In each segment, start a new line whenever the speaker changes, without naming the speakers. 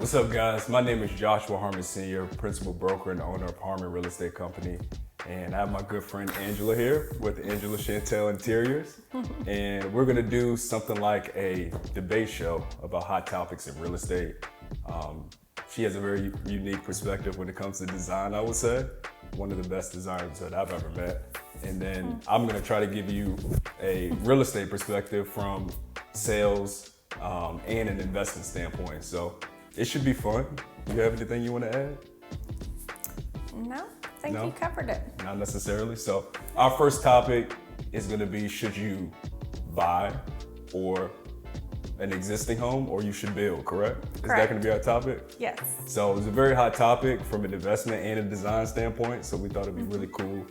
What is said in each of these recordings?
What's up, guys? My name is Joshua Harmon Sr., principal broker and owner of Harmon Real Estate Company. And I have my good friend Angela here with Angela Chantell Interiors. And we're gonna do something like a debate show about hot topics in real estate. She has a very unique perspective when it comes to design, I would say. One of the best designers that I've ever met. And then I'm gonna try to give you a real estate perspective from sales and an investment standpoint. So it should be fun. Do you have anything you want to add?
No, I think you covered it.
Not necessarily. So our first topic is going to be, should you buy or an existing home, or you should build, correct? Is that going to be our topic?
Yes.
So it's a very hot topic from an investment and a design standpoint. So we thought it'd be really cool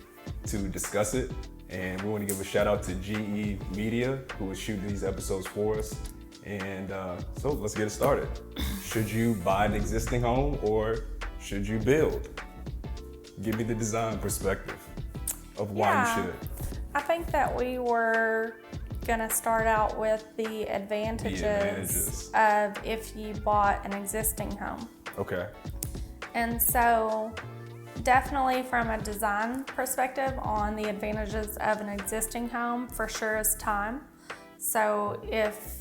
to discuss it. And we want to give a shout out to GE Media, who is shooting these episodes for us. And so let's get it started. Should you buy an existing home or should you build? Give me the design perspective of why you should.
I think that we were gonna start out with the advantages of if you bought an existing home.
Okay.
And so definitely from a design perspective on the advantages of an existing home, for sure is time. So if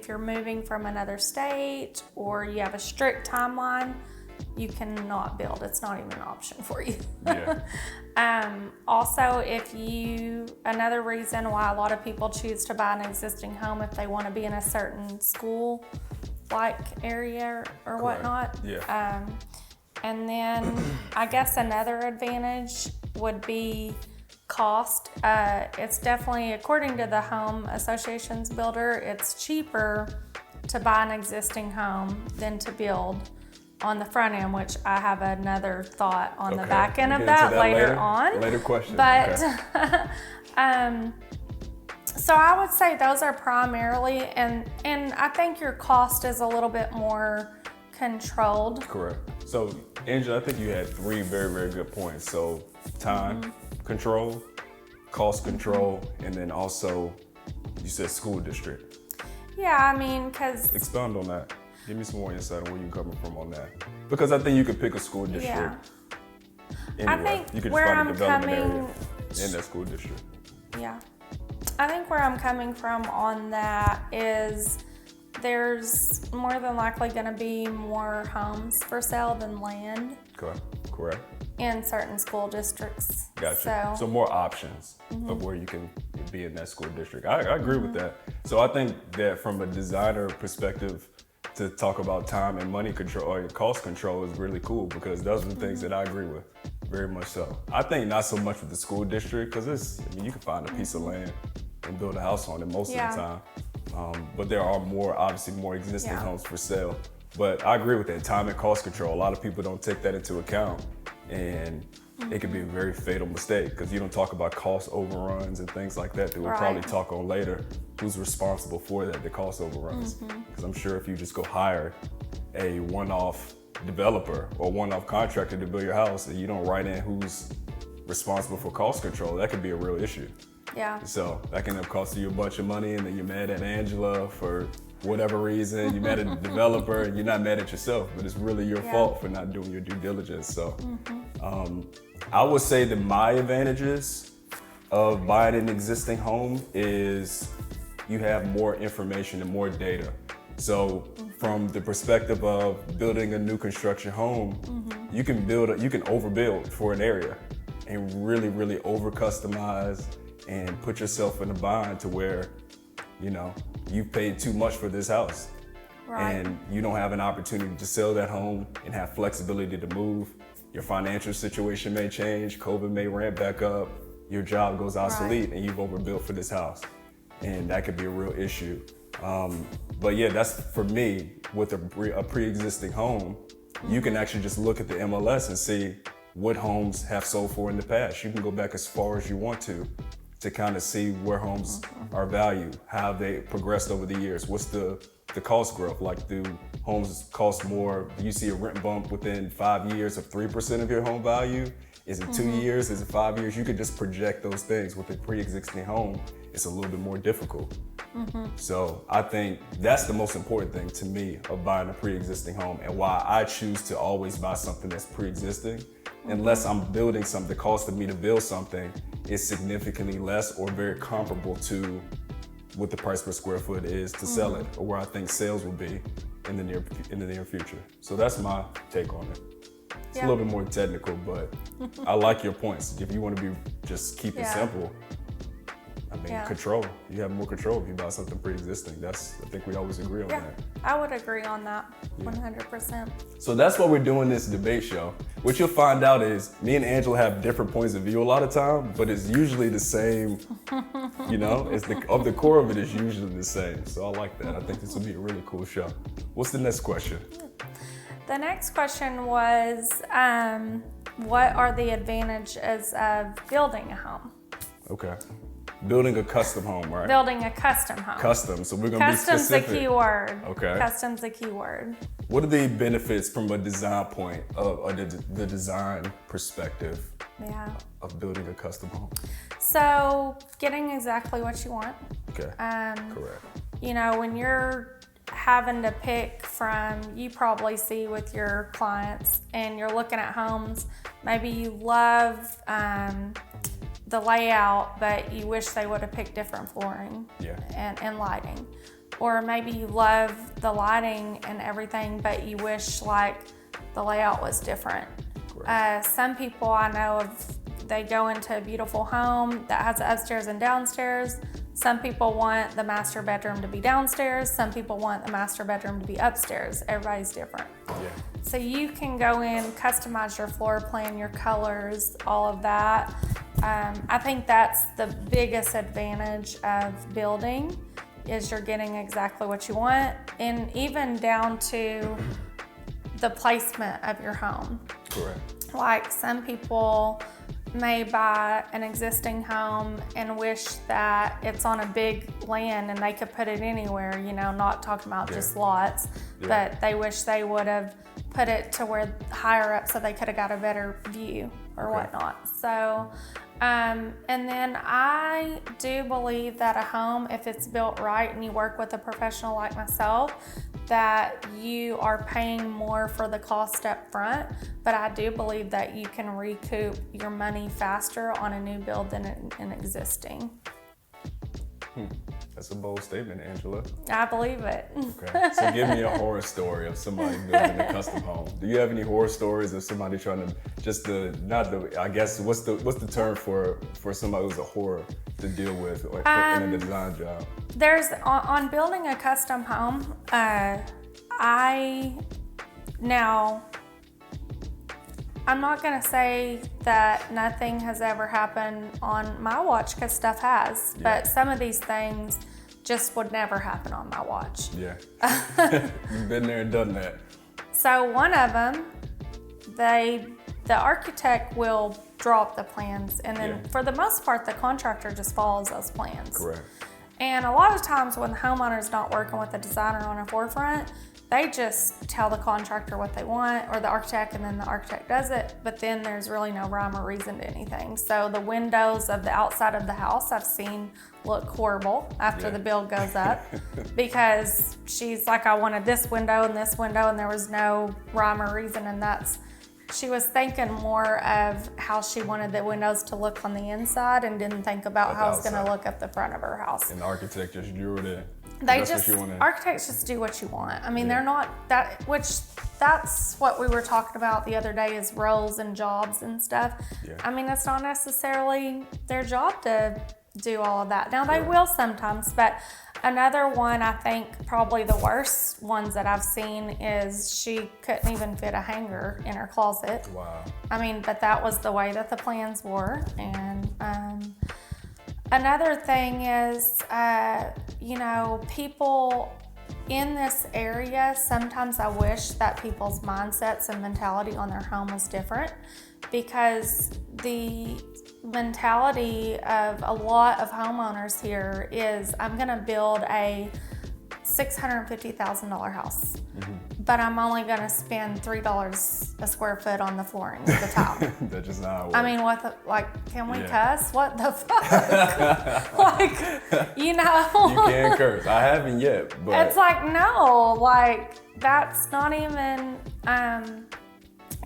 you're moving from another state or you have a strict timeline, you cannot build. It's not even an option for you.
Yeah.
Also, another reason why a lot of people choose to buy an existing home if they want to be in a certain school-like area or whatnot.
Yeah.
And then I guess another advantage would be cost. It's definitely, according to the Home Association's builder, it's cheaper to buy an existing home than to build on the front end, which I have another thought on the back end of that later on.
Later question.
But so I would say those are primarily, and I think your cost is a little bit more controlled.
Correct. So Angela, I think you had three very, very good points. So time control, cost control, and then also you said school district.
Yeah, I mean, because...
Expound on that. Give me some more insight on where you're coming from on that. Because I think you could pick a school district.
Yeah.
Anywhere.
I think
you could
where
just find
I'm
a development
coming...
area in that school district.
Yeah. I think where I'm coming from on that is there's more than likely going to be more homes for sale than land.
Correct.
In certain school districts.
Gotcha. So more options of where you can be in that school district. I agree with that. So I think that from a designer perspective, to talk about time and money control or cost control is really cool, because those are the things that I agree with, very much so. I think not so much with the school district, because you can find a piece of land and build a house on it most of the time. But there are obviously more existing homes for sale. But I agree with that, time and cost control. A lot of people don't take that into account, and it could be a very fatal mistake, because you don't talk about cost overruns and things like that we'll probably talk on later. Who's responsible for that, the cost overruns? Because I'm sure if you just go hire a one-off developer or one-off contractor to build your house and you don't write in who's responsible for cost control, that could be a real issue.
Yeah.
So that can end up costing you a bunch of money, and then you're mad at Angela for whatever reason. You're mad at the developer, and you're not mad at yourself, but it's really your fault for not doing your due diligence. So I would say that my advantages of buying an existing home is you have more information and more data. So from the perspective of building a new construction home, you can overbuild for an area and really, really over customize and put yourself in a bind to where, you've paid too much for this house.
Right.
And you don't have an opportunity to sell that home and have flexibility to move. Your financial situation may change, COVID may ramp back up, your job goes obsolete, and you've overbuilt for this house. And that could be a real issue. But yeah, that's for me, with a pre-existing home, you can actually just look at the MLS and see what homes have sold for in the past. You can go back as far as you want to kind of see where homes are valued, how they progressed over the years. What's the cost growth? Like, do homes cost more? Do you see a rent bump within 5 years of 3% of your home value? Is it 2 years? Is it 5 years? You could just project those things with a pre-existing home it's a little bit more difficult. So I think that's the most important thing to me of buying a pre-existing home, and why I choose to always buy something that's pre-existing. Unless I'm building something, the cost of me to build something is significantly less or very comparable to what the price per square foot is to sell it, or where I think sales will be in the near future. So that's my take on it. It's a little bit more technical, but I like your points. If you want to just keep it simple, I mean, control. You have more control if you buy something pre-existing. I think we always agree on that.
I would agree on that, 100%.
So that's why we're doing this debate show. What you'll find out is me and Angela have different points of view a lot of time, but it's usually the same, it's the core of it is usually the same. So I like that. I think this will be a really cool show. What's the next question?
The next question was, what are the advantages of building a home?
Okay. Building a custom home, right?
Building a custom home.
Custom, so we're gonna be specific.
Custom's a key word.
Okay.
Custom's a key word.
What are the benefits from a design point of the design perspective of building a custom home?
So getting exactly what you want.
Okay, correct.
When you're having to pick from, you probably see with your clients and you're looking at homes, maybe you love the layout, but you wish they would have picked different flooring and lighting. Or maybe you love the lighting and everything, but you wish the layout was different. Some people I know they go into a beautiful home that has upstairs and downstairs. Some people want the master bedroom to be downstairs. Some people want the master bedroom to be upstairs. Everybody's different. So you can go in, customize your floor plan, your colors, all of that. I think that's the biggest advantage of building, is you're getting exactly what you want, and even down to the placement of your home.
Correct.
Like some people may buy an existing home and wish that it's on a big land and they could put it anywhere, not talking about just lots, but they wish they would have put it to where higher up so they could have got a better view or whatnot. So, and then I do believe that a home, if it's built right and you work with a professional like myself, that you are paying more for the cost up front, but I do believe that you can recoup your money faster on a new build than an existing.
That's a bold statement, Angela.
I believe it.
Okay, so give me a horror story of somebody building a custom home. Do you have any horror stories of somebody trying to, I guess, what's the term for somebody who's a horror to deal with in a design job?
There's, on building a custom home, I'm not gonna say that nothing has ever happened on my watch, because stuff has, but some of these things just would never happen on my watch.
You've been there and done that.
So one of them, the architect will draw up the plans, and then for the most part, the contractor just follows those plans.
Correct.
And a lot of times when the homeowner's not working with the designer on a forefront, they just tell the contractor what they want, or the architect, and then the architect does it, but then there's really no rhyme or reason to anything. So the windows of the outside of the house I've seen look horrible after the build goes up, because she's like, I wanted this window, and there was no rhyme or reason, and she was thinking more of how she wanted the windows to look on the inside and didn't think about how it's gonna look up the front of her house.
And the architect just drew it in.
Architects just do what you want. I mean, they're not that's what we were talking about the other day, is roles and jobs and stuff. I mean, it's not necessarily their job to do all of that. Now, they will sometimes, but another one, I think probably the worst ones that I've seen, is she couldn't even fit a hanger in her closet.
Wow.
I mean, but that was the way that the plans were. And another thing is, people in this area, sometimes I wish that people's mindsets and mentality on their home was different, because the mentality of a lot of homeowners here is, I'm gonna build a $650,000 house. but I'm only going to spend $3 a square foot on the flooring, the tile.
That's just not how it works.
I mean, what the, like, can we cuss? What the fuck? Like, you know.
You can curse. I haven't yet, but.
It's like, no, like, that's not even,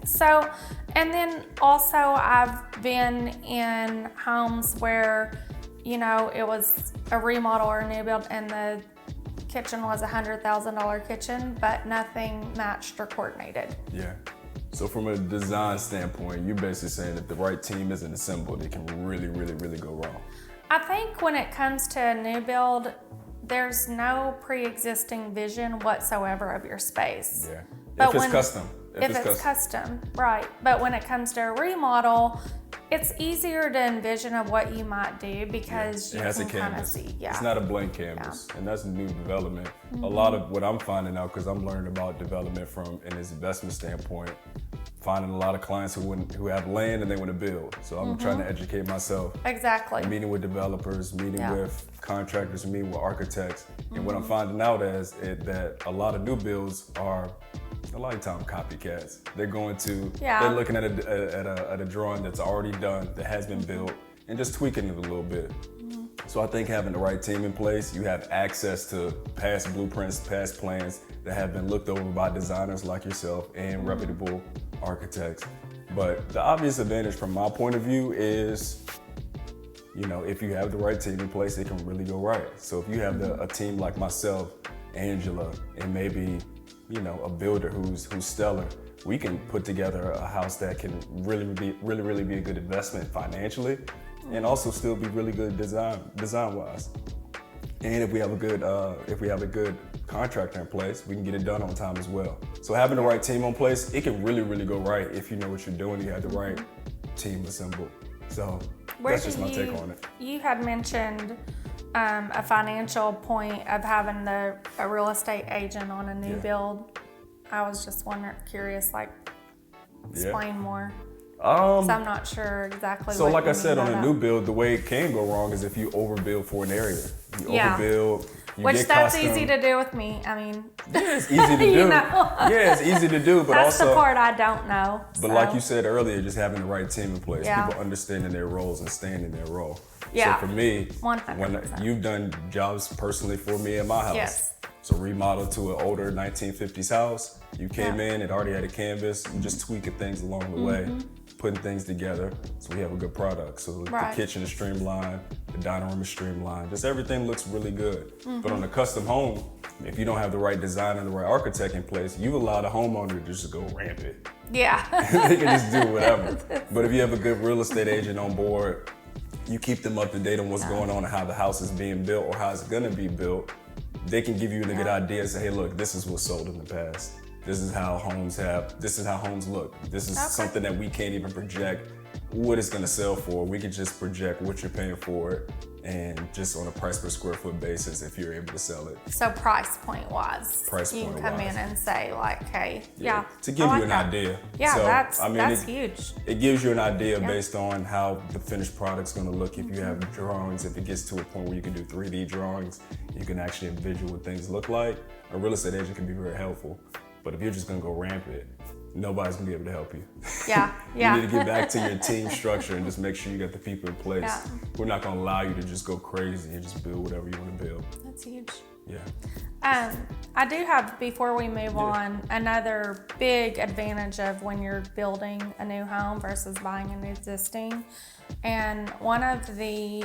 so, and then also I've been in homes where, you know, it was a remodel or a new build and the kitchen was a $100,000 kitchen, but nothing matched or coordinated.
Yeah. So from a design standpoint, you're basically saying if the right team isn't assembled, it can really, really, really go wrong.
I think when it comes to a new build, there's no pre-existing vision whatsoever of your space.
Yeah.
But
if it's custom.
If it's custom, right. But when it comes to a remodel, it's easier to envision of what you might do because you can kind of see. Yeah.
It's not a blank canvas, and that's new development. A lot of what I'm finding out, because I'm learning about development from an investment standpoint, finding a lot of clients who have land and they want to build. So I'm trying to educate myself.
Exactly.
Meeting with developers, meeting with contractors, meeting with architects. And what I'm finding out is that a lot of new builds are a lot of time copycats. They're going to, they're looking at a drawing that's already done, that has been built, and just tweaking it a little bit. So I think having the right team in place, you have access to past blueprints, past plans that have been looked over by designers like yourself and reputable architects. But the obvious advantage from my point of view is, you know, if you have the right team in place, it can really go right. So if you have a team like myself, Angela, and maybe, you know, a builder who's stellar, we can put together a house that can really be a good investment financially, and also still be really good design-wise. And if we have a good contractor in place, we can get it done on time as well. So having the right team in place, it can really go right if you know what you're doing. You have the right team assembled. So that's just my take on it.
You had mentioned a financial point of having a real estate agent on a new build. I was just curious, like, explain more. So I'm not sure exactly.
So like I said, on a new build, the way it can go wrong is if you overbuild for an area. You overbuild.
Which that's easy to do with me. I mean,
it's easy to do.
You know?
Yeah, it's easy to do, but
that's
also
the part I don't know.
But like you said earlier, just having the right team in place,
Yeah.
people understanding their roles and staying in their role.
Yeah.
So for me,
100%.
when you've done jobs personally for me in my house.
Yes.
So remodel to an older 1950s house. You came in, it already had a canvas, you just tweaking things along the way, putting things together so we have a good product. So the kitchen is streamlined, the dining room is streamlined, just everything looks really good. But on a custom home, if you don't have the right designer and the right architect in place, you allow the homeowner to just go rampant.
Yeah.
They can just do whatever. But if you have a good real estate agent on board, you keep them up to date on what's going on and how the house is being built or how it's gonna be built, they can give you a good idea and say, hey, look, this is what's sold in the past. This is how homes look. This is something that we can't even project what it's gonna sell for. We can just project what you're paying for it, and just on a price per square foot basis if you're able to sell it.
So price point wise, you can come in and say like, hey,
to give you an idea.
Yeah,
so,
that's huge.
It gives you an idea based on how the finished product's gonna look. If you have drawings, if it gets to a point where you can do 3D drawings, you can actually envision what things look like. A real estate agent can be very helpful. But if you're just gonna go rampant, nobody's gonna be able to help you.
Yeah.
You need to get back to your team structure and just make sure you got the people in place.
Yeah.
We're not gonna allow you to just go crazy and just build whatever you wanna build.
That's huge.
Yeah.
I do have, before we move on, another big advantage of when you're building a new home versus buying an existing. And one of the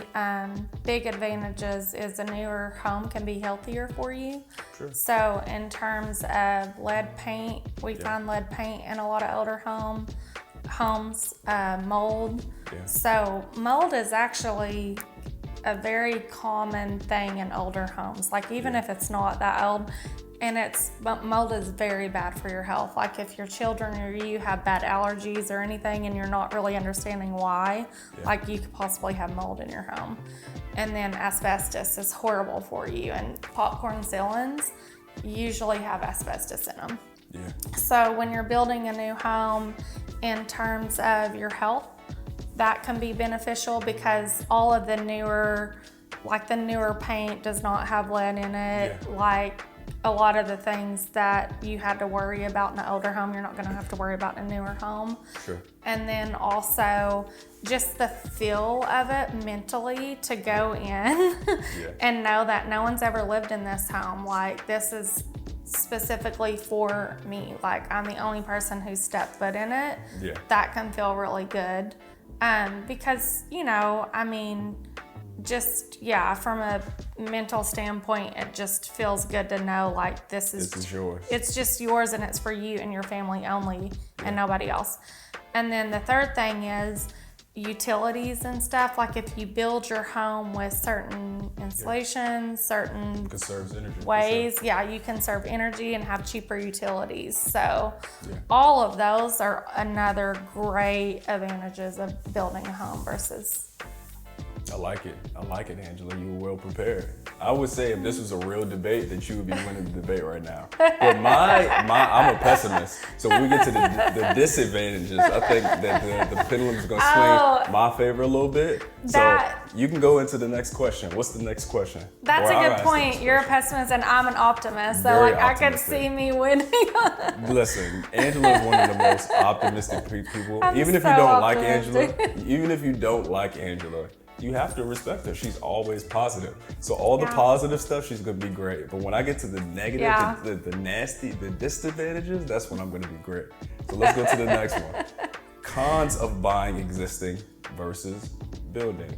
big advantages is a newer home can be healthier for you.
Sure.
So in terms of lead paint, we find lead paint in a lot of older homes, mold.
Yeah.
So mold is actually a very common thing in older homes. Like even if it's not that old, but mold is very bad for your health. Like if your children or you have bad allergies or anything and you're not really understanding why, like you could possibly have mold in your home. And then asbestos is horrible for you, and popcorn ceilings usually have asbestos in them.
Yeah.
So when you're building a new home, in terms of your health, that can be beneficial because all of the newer paint does not have lead in it. Like a lot of the things that you had to worry about in an older home, you're not going to have to worry about in a newer home.
Sure.
And then also just the feel of it mentally to go in and know that no one's ever lived in this home. Like, this is specifically for me. Like, I'm the only person who's stepped foot in it.
Yeah.
That can feel really good. Because, you know, I mean, just, yeah, from a mental standpoint, it just feels good to know, like, this is
yours.
It's just yours, and it's for you and your family only, and nobody else. And then the third thing is utilities and stuff. Like, if you build your home with certain insulations, certain
Conserves energy.
ways, you can conserve energy and have cheaper utilities. So all of those are another great advantages of building a home versus.
I like it, Angela. You were well prepared. I would say if this was a real debate, that you would be winning the debate right now. But I'm a pessimist. So when we get to the disadvantages, I think that the pendulum is going to swing my favor a little bit. So you can go into the next question. What's the next question?
That's a good point. You're a pessimist and I'm an optimist. So
Very
like
optimistic.
I could see me winning.
Listen, Angela is one of the most optimistic people. Even if you don't like Angela, you have to respect her. She's always positive. So all the positive stuff, she's gonna be great. But when I get to the negative, the nasty, the disadvantages, that's when I'm gonna be great. So let's go to the next one. Cons of buying existing versus building.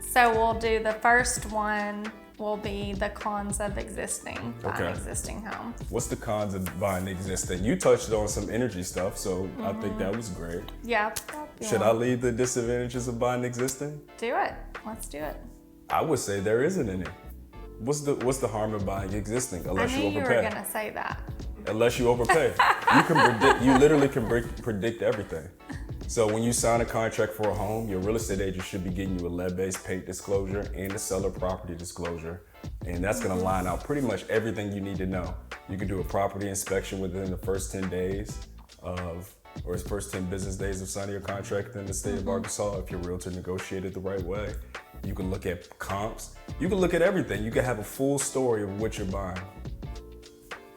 So we'll do the first one will be the cons of buying existing home.
What's the cons of buying existing? You touched on some energy stuff, so I think that was great.
Yeah.
Should I leave the disadvantages of buying existing?
Do it. Let's do it.
I would say there isn't any. What's the harm of buying existing unless
I knew
you
you
overpay?
were gonna say that.
Unless you overpay. You literally can predict everything. So when you sign a contract for a home, your real estate agent should be getting you a lead-based paint disclosure and a seller property disclosure. And that's gonna line out pretty much everything you need to know. You can do a property inspection within the first 10 days or first 10 business days of signing your contract in the state of Arkansas if your realtor negotiated the right way. You can look at comps. You can look at everything. You can have a full story of what you're buying.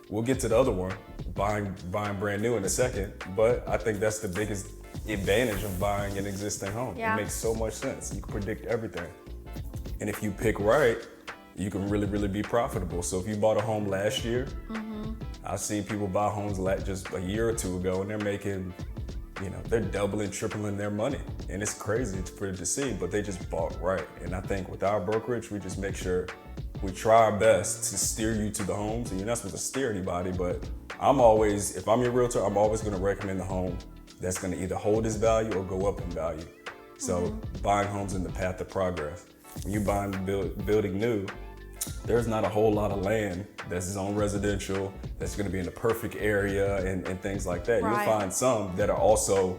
We'll get to the other one, buying brand new in a second, but I think that's the biggest advantage of buying an existing home.
Yeah.
It makes so much sense. You can predict everything. And if you pick right, you can really, really be profitable. So if you bought a home last year, I've seen people buy homes just a year or two ago and they're making, they're doubling, tripling their money. And it's crazy for it to see, but they just bought right. And I think with our brokerage, we just make sure we try our best to steer you to the homes. And you're not supposed to steer anybody, but if I'm your realtor, I'm always gonna recommend the home that's gonna either hold its value or go up in value. So buying homes in the path of progress. When you're buying building new, there's not a whole lot of land that's zone residential, that's gonna be in the perfect area and things like that.
Right.
You'll find some that are also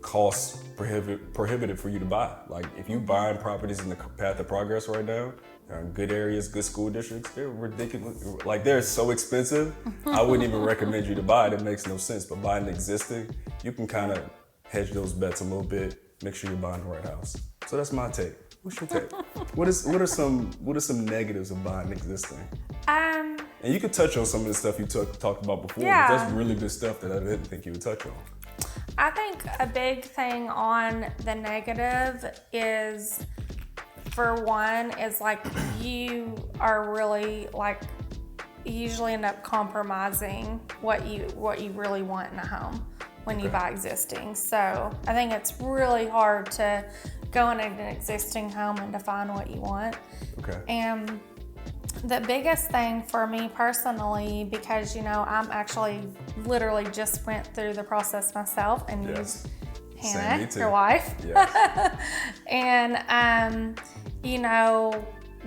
cost prohibitive for you to buy. Like if you buying properties in the path of progress right now, good areas, good school districts, they're ridiculous. Like they're so expensive, I wouldn't even recommend you to buy it. It makes no sense. But buying existing, you can kind of hedge those bets a little bit, make sure you're buying the right house. So that's my take. What's your take? What are some negatives of buying existing? And you could touch on some of the stuff you talked about before.
Yeah.
But that's really good stuff that I didn't think you would touch on.
I think a big thing on the negative is, for one, is like you are really like, you usually end up compromising what you really want in a home when you buy existing. So I think it's really hard to go in an existing home and define what you want.
Okay.
And the biggest thing for me personally, because I'm actually literally just went through the process myself and used Hannah, your wife.
Yes.
And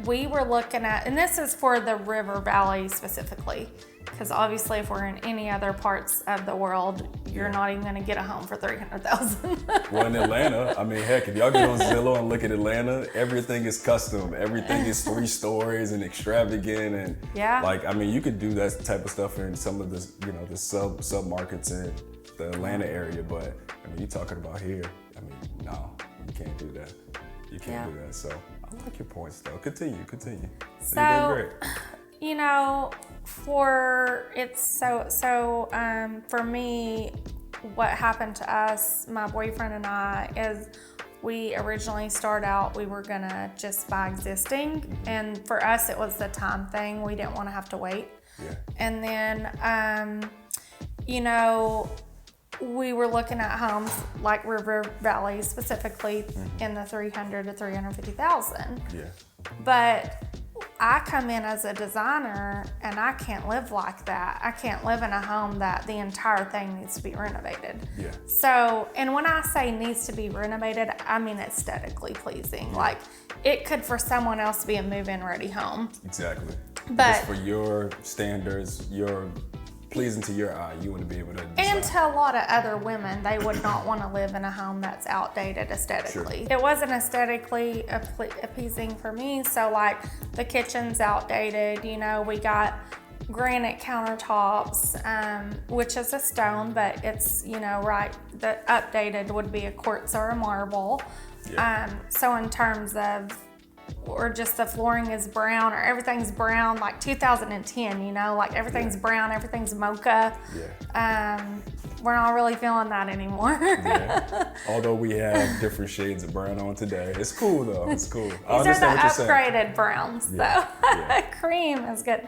we were looking at, and this is for the River Valley specifically, because obviously if we're in any other parts of the world, you're not even going to get a home for $300,000.
Well, in Atlanta, I mean, heck, if y'all get on Zillow and look at Atlanta, everything is custom. Everything is 3 stories and extravagant, and you could do that type of stuff in some of the, the sub markets in the Atlanta area. But I mean, you're talking about here. I mean, no, you can't do that. You can't do that. So I like your points, though. Continue.
So,
you're doing great.
You know, for me, what happened to us, my boyfriend and I, is we originally started out, we were gonna just buy existing, and for us it was the time thing. We didn't want to have to wait.
Yeah.
And then, you know, we were looking at homes like River Valley, specifically in the 300 to 350,000.
Yeah.
But I come in as a designer and I can't live like that. I can't live in a home that the entire thing needs to be renovated.
Yeah.
So, and when I say needs to be renovated, I mean aesthetically pleasing. Like, it could for someone else be a move-in ready home.
Exactly.
But
just for your standards, your pleasing to your eye, you want to be able to design.
And to a lot of other women, they would not want to live in a home that's outdated aesthetically.
Sure.
It wasn't aesthetically appeasing for me. So like the kitchen's outdated, you know, we got granite countertops, which is a stone, but it's, you know, right, the updated would be a quartz or a marble.
Yeah.
So in terms of, or just the flooring is brown or everything's brown, like 2010, you know, like everything's brown, everything's mocha.
Yeah.
We're not really feeling that anymore.
Yeah. Although we have different shades of brown on today. It's cool though, it's cool.
These are the upgraded browns though.
Yeah.
Cream is good.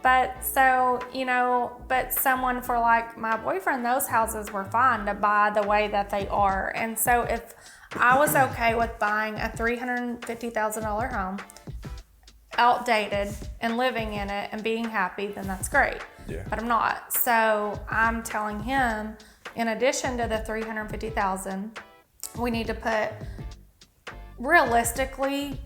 But so, you know, but someone for like my boyfriend, those houses were fine to buy the way that they are. And so if I was okay with buying a $350,000 home, outdated, and living in it and being happy, then that's great.
Yeah.
But I'm not. So I'm telling him, in addition to the $350,000, we need to put, realistically,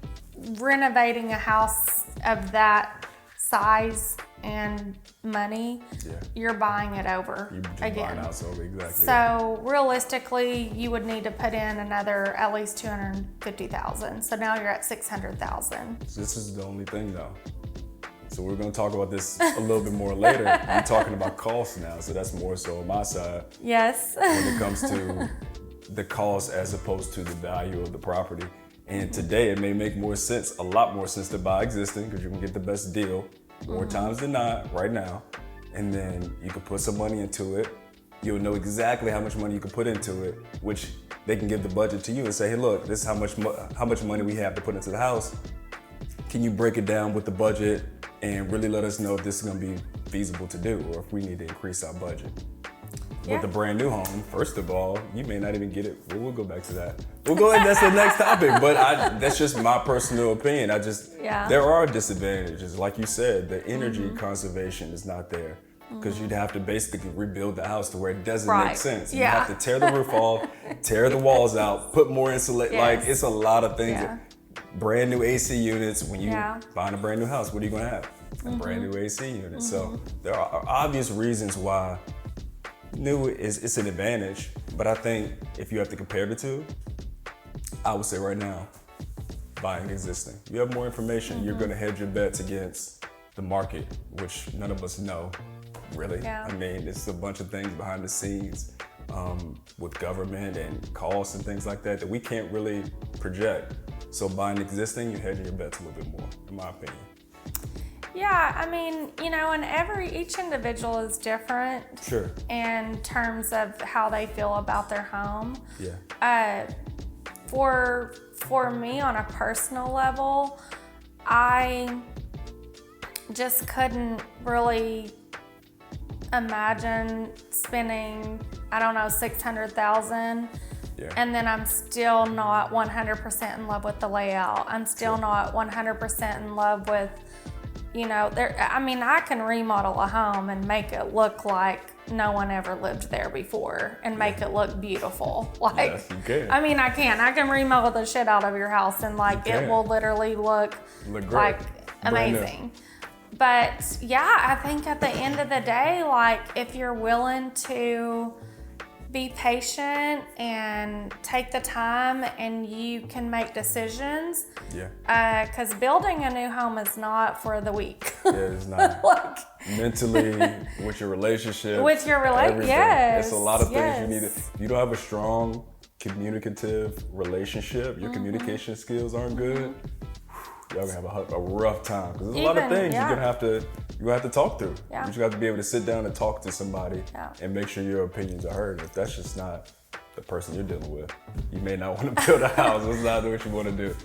renovating a house of that size and money, you're buying it over
You're just
again.
buying house over, exactly.
So realistically, you would need to put in another at least $250,000. So now you're at $600,000.
This is the only thing though. So we're going to talk about this a little bit more later. We're talking about costs now, so that's more so on my side.
Yes.
When it comes to the cost as opposed to the value of the property. And today it may make more sense, a lot more sense to buy existing because you can get the best deal more times than not right now. And then you can put some money into it. You'll know exactly how much money you can put into it, which they can give the budget to you and say, hey, look, this is how much money we have to put into the house. Can you break it down with the budget and really let us know if this is gonna be feasible to do or if we need to increase our budget?
Yeah.
With a brand new home, first of all, you may not even get it. We'll go back to that. We'll go ahead, that's the next topic, but that's just my personal opinion. There are disadvantages. Like you said, the energy conservation is not there because you'd have to basically rebuild the house to where it doesn't make sense. You have to tear the roof off, tear the walls out, put more insulation. Like it's a lot of things. Brand new AC units, when you buying a brand new house, what are you gonna have? A brand new AC unit. So there are obvious reasons why new it's an advantage, but I think if you have to compare the two, I would say right now, buying existing. You have more information, you're gonna hedge your bets against the market, which none of us know, really.
Yeah.
I mean, it's a bunch of things behind the scenes with government and costs and things like that we can't really project. So buying existing, you're hedging your bets a little bit more, in my opinion.
Yeah, I mean, you know, and each individual is different.
Sure.
In terms of how they feel about their home.
Yeah.
For me, on a personal level, I just couldn't really imagine spending, I don't know, $600,000.
Yeah.
And then I'm still not 100% in love with the layout. I'm still not 100% in love with, you know, I can remodel a home and make it look like no one ever lived there before and make it look beautiful. Like,
yes, you can.
I mean, I can remodel the shit out of your house and like it will literally look
great.
like amazing. But yeah, I think at the end of the day, like if you're willing to be patient and take the time and you can make decisions.
Yeah.
Because building a new home is not for the weak.
Yeah, it's not.
Like,
mentally, with your relationship.
With your relationship,
yes. It's a lot of things
yes.
you need to, if you don't have a strong communicative relationship, your communication skills aren't good, y'all gonna have a rough time because there's a lot of things you're gonna have to talk through.
Yeah.
You just have to be able to sit down and talk to somebody
Yeah.
and make sure your opinions are heard. If that's just not the person you're dealing with, you may not want to build a house. That's not what you want to do.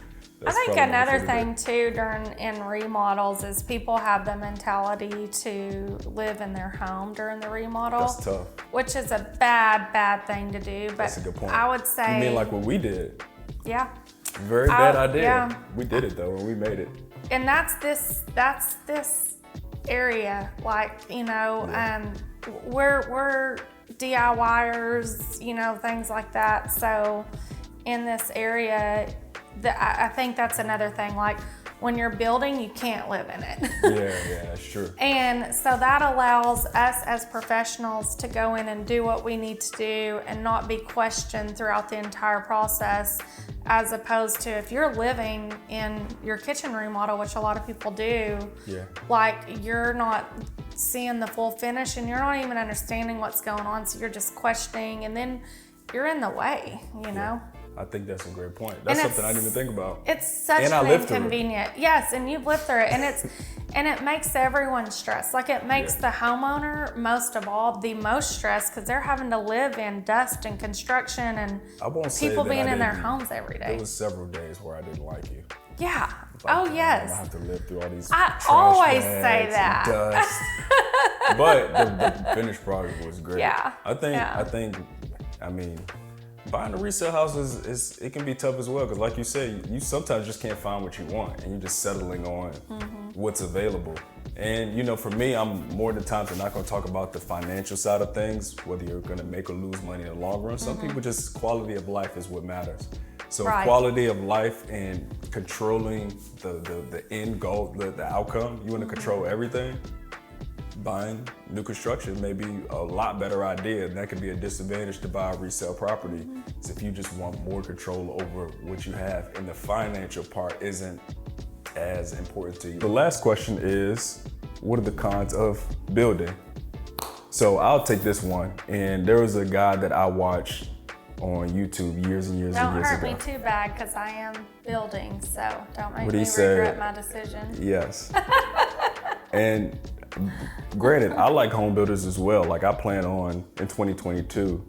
I think another thing too in remodels is people have the mentality to live in their home during the remodel.
That's tough.
Which is a bad thing to do. But
that's a good point.
I would say.
You mean like what we did?
Yeah.
Very bad idea.
Yeah.
We did it though, and we made it.
And that's this area, like, you know, we're DIYers, you know, things like that. So in this area, I think that's another thing. Like when you're building, you can't live in it.
Yeah, that's true.
And so that allows us as professionals to go in and do what we need to do and not be questioned throughout the entire process, as opposed to if you're living in your kitchen remodel, which a lot of people do, like you're not seeing the full finish and you're not even understanding what's going on. So you're just questioning and then you're in the way, you know?
I think that's a great point. That's something I didn't even think about.
It's such an inconvenient. Yes, and you've lived through it, and it makes everyone stressed. Like it makes the homeowner most of all the most stressed because they're having to live in dust and construction and people being in their homes every day.
There was several days where I didn't like you.
Yeah.
Like,
yes.
I have to live through all these.
I always say that.
Dust. But the finished product was great.
Yeah.
I think. I mean, buying a resale house is it can be tough as well because, like you said, you sometimes just can't find what you want, and you're just settling on what's available. And you know, for me, I'm more than times I'm not going to talk about the financial side of things, whether you're going to make or lose money in the long run. Some people just quality of life is what matters. So quality of life and controlling the end goal, the outcome, you want to control everything. Buying new construction may be a lot better idea, and that could be a disadvantage to buy a resale property. So if you just want more control over what you have, and the financial part isn't as important to you. The last question is, what are the cons of building? So I'll take this one. And there was a guy that I watched on YouTube years and years and years ago.
Don't hurt me too bad because I am building, so don't make me regret my decision.
Yes. And granted, I like home builders as well. Like I plan on in 2022,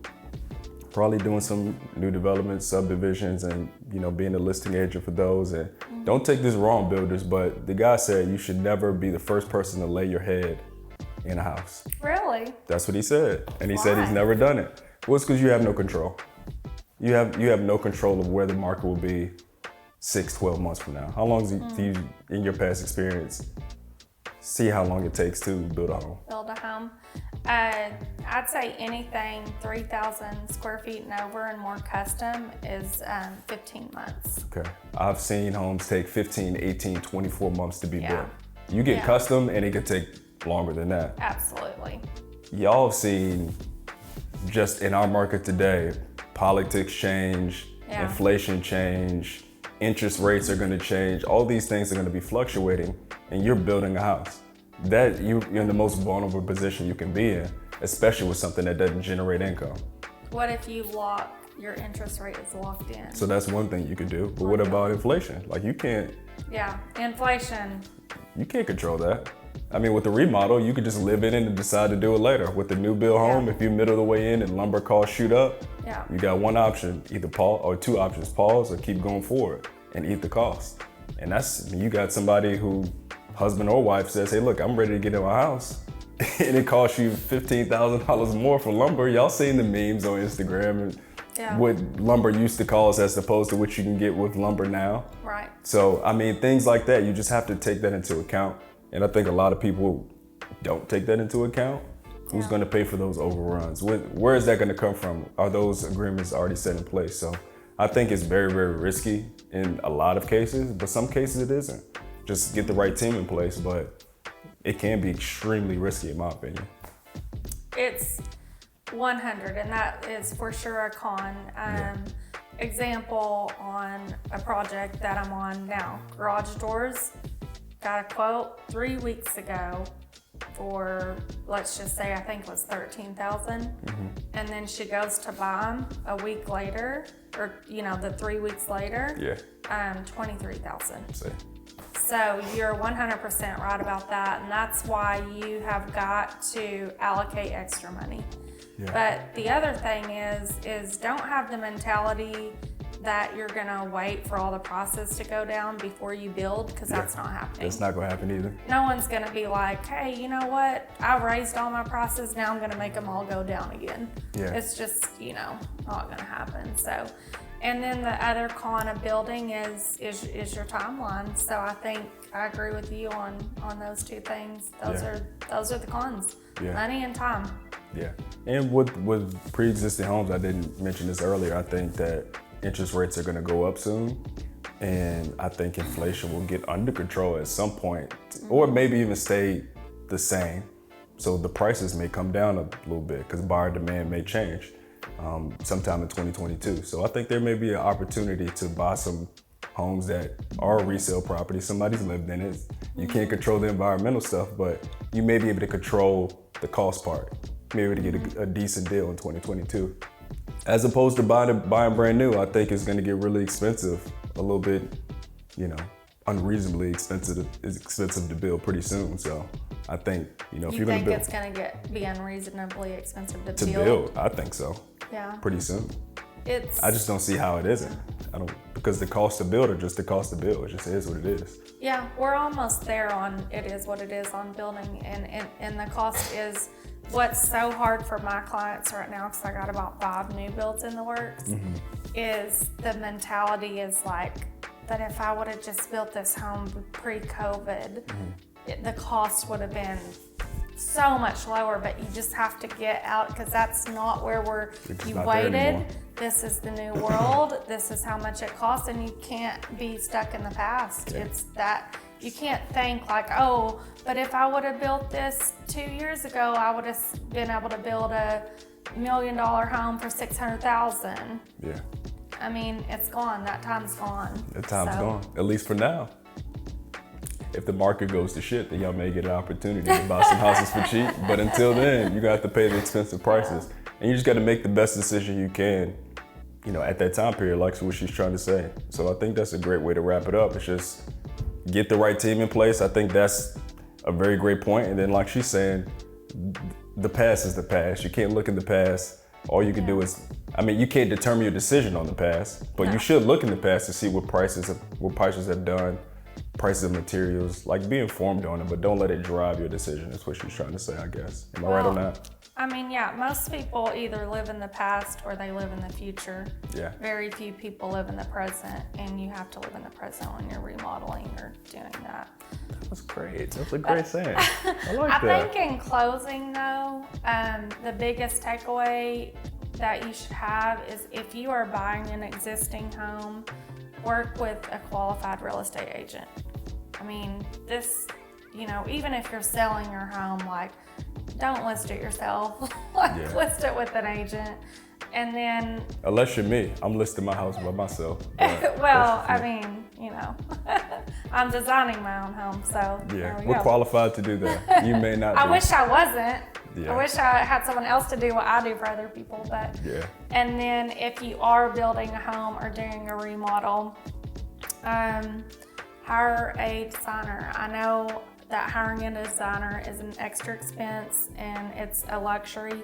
probably doing some new developments, subdivisions, and you know, being a listing agent for those. And don't take this wrong, builders, but the guy said you should never be the first person to lay your head in a house.
Really?
That's what he said. And he said he's never done it. Well, it's because you have no control. You have no control of where the market will be 6-12 months from now. How long do you, in your past experience, see how long it takes to build a home?
Build a home. I'd say anything 3,000 square feet and over and more custom is 15 months.
Okay. I've seen homes take 15, 18, 24 months to be built. You get custom and it could take longer than that.
Absolutely.
Y'all have seen, just in our market today, politics change, inflation change, interest rates are gonna change, all these things are gonna be fluctuating, and you're building a house. That you're in the most vulnerable position you can be in, especially with something that doesn't generate income.
What if your interest rate is locked in?
So that's one thing you could do, but what about inflation? Like you can't.
Yeah, inflation.
You can't control that. I mean, with the remodel, you could just live in it and decide to do it later. With the new build home, if you're middle of the way in and lumber costs shoot up, you got one option, either pause, or two options, pause or keep going forward and eat the cost. And that's, you got somebody who, husband or wife, says, hey, look, I'm ready to get in my house. And it costs you $15,000 more for lumber. Y'all seen the memes on Instagram and what lumber used to cost as opposed to what you can get with lumber now.
Right.
So, I mean, things like that, you just have to take that into account. And I think a lot of people don't take that into account. Who's going to pay for those overruns? Where is that going to come from? Are those agreements already set in place? So I think it's very, very risky in a lot of cases, but some cases it isn't. Just get the right team in place, but it can be extremely risky in my opinion.
It's 100, and that is for sure a con. Example on a project that I'm on now, garage doors. Got a quote 3 weeks ago for, let's just say, I think it was $13,000. And then she goes to buy them a week later, or the 3 weeks later, $23,000. So you're 100% right about that, and that's why you have got to allocate extra money.
Yeah.
But the other thing is don't have the mentality that you're gonna wait for all the prices to go down before you build, because that's not happening.
That's not gonna happen either.
No one's gonna be like, hey, you know what? I raised all my prices, now I'm gonna make them all go down again.
Yeah.
It's just, not gonna happen. So, and then the other con of building is your timeline. So I think I agree with you on those two things. Those are the cons.
Yeah.
Money and time.
Yeah. And with pre-existing homes, I didn't mention this earlier, I think that interest rates are gonna go up soon. And I think inflation will get under control at some point, or maybe even stay the same. So the prices may come down a little bit because buyer demand may change sometime in 2022. So I think there may be an opportunity to buy some homes that are resale property. Somebody's lived in it. You can't control the environmental stuff, but you may be able to control the cost part. Maybe to get a decent deal in 2022. As opposed to buying brand new, I think it's gonna get really expensive, a little bit, unreasonably expensive. It's expensive to build pretty soon. So I think, if you're gonna build,
it's gonna be unreasonably expensive to
build, I think so.
Yeah.
Pretty soon.
I
just don't see how it isn't. Because the cost to build are just the cost to build. It just is what it is.
Yeah, we're almost there on it is what it is on building, and the cost is what's so hard for my clients right now, because I got about 5 new builds in the works, is the mentality is like that if I would have just built this home pre-COVID, the cost would have been so much lower, but you just have to get out, because that's not where you waited. This is the new world. This is how much it costs, and you can't be stuck in the past.
Yeah.
It's that you can't think like, oh, but if I would have built this 2 years ago, I would have been able to build a $1 million home for $600,000.
Yeah.
I mean, it's gone. That time's gone.
That time's gone, at least for now. If the market goes to shit, then y'all may get an opportunity to buy some houses for cheap. But until then, you got to pay the expensive prices. And you just got to make the best decision you can, at that time period, like what she's trying to say. So I think that's a great way to wrap it up. It's just get the right team in place. I think that's a very great point. And then like she's saying, the past is the past. You can't look in the past. All you can do is, you can't determine your decision on the past, but you should look in the past to see what prices have done, prices of materials, like be informed on it, but don't let it drive your decision. That's what she's trying to say, I guess. Am I right on that?
Most people either live in the past or they live in the future.
Yeah.
Very few people live in the present, and you have to live in the present when you're remodeling or doing that.
That was great. That's a great saying. I like that.
I think in closing though, the biggest takeaway that you should have is if you are buying an existing home, work with a qualified real estate agent. Even if you're selling your home, don't list it yourself. List it with an agent. And then...
Unless you're me, I'm listing my house by myself.
Well, I'm designing my own home, so
yeah, we're qualified to do that. You may not be.
I wish I wasn't.
Yeah.
I wish I had someone else to do what I do for other people, but...
Yeah.
And then if you are building a home or doing a remodel, hire a designer. I know that hiring a designer is an extra expense and it's a luxury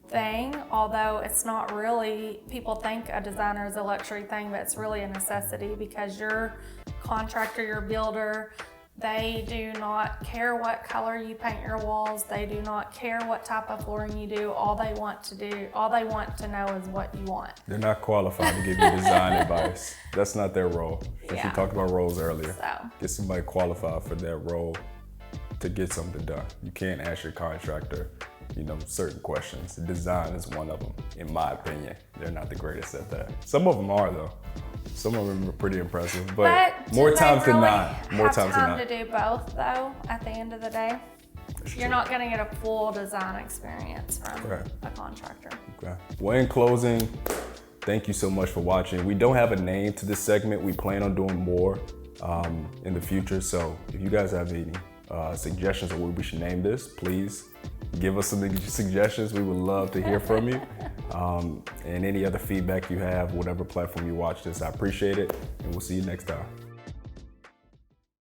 thing, although it's not really. People think a designer is a luxury thing, but it's really a necessity, because your contractor, your builder, they do not care what color you paint your walls. They do not care what type of flooring you do. All they want to know is what you want. They're
not qualified to give you design advice. That's not their role. We talked about roles earlier.
So.
Get somebody qualified for that role to get something done. You can't ask your contractor, certain questions. The design is one of them, in my opinion. They're not the greatest at that. Some of them are though. Some of them are pretty impressive, but more times than not. More times than not.
To do both though, at the end of the day. You're not gonna get a full design experience from a contractor.
Okay. Well, in closing, thank you so much for watching. We don't have a name to this segment. We plan on doing more in the future. So if you guys have any suggestions of what we should name this, please give us some suggestions. We would love to hear from you. And any other feedback you have, whatever platform you watch this, I appreciate it. And we'll see you next time.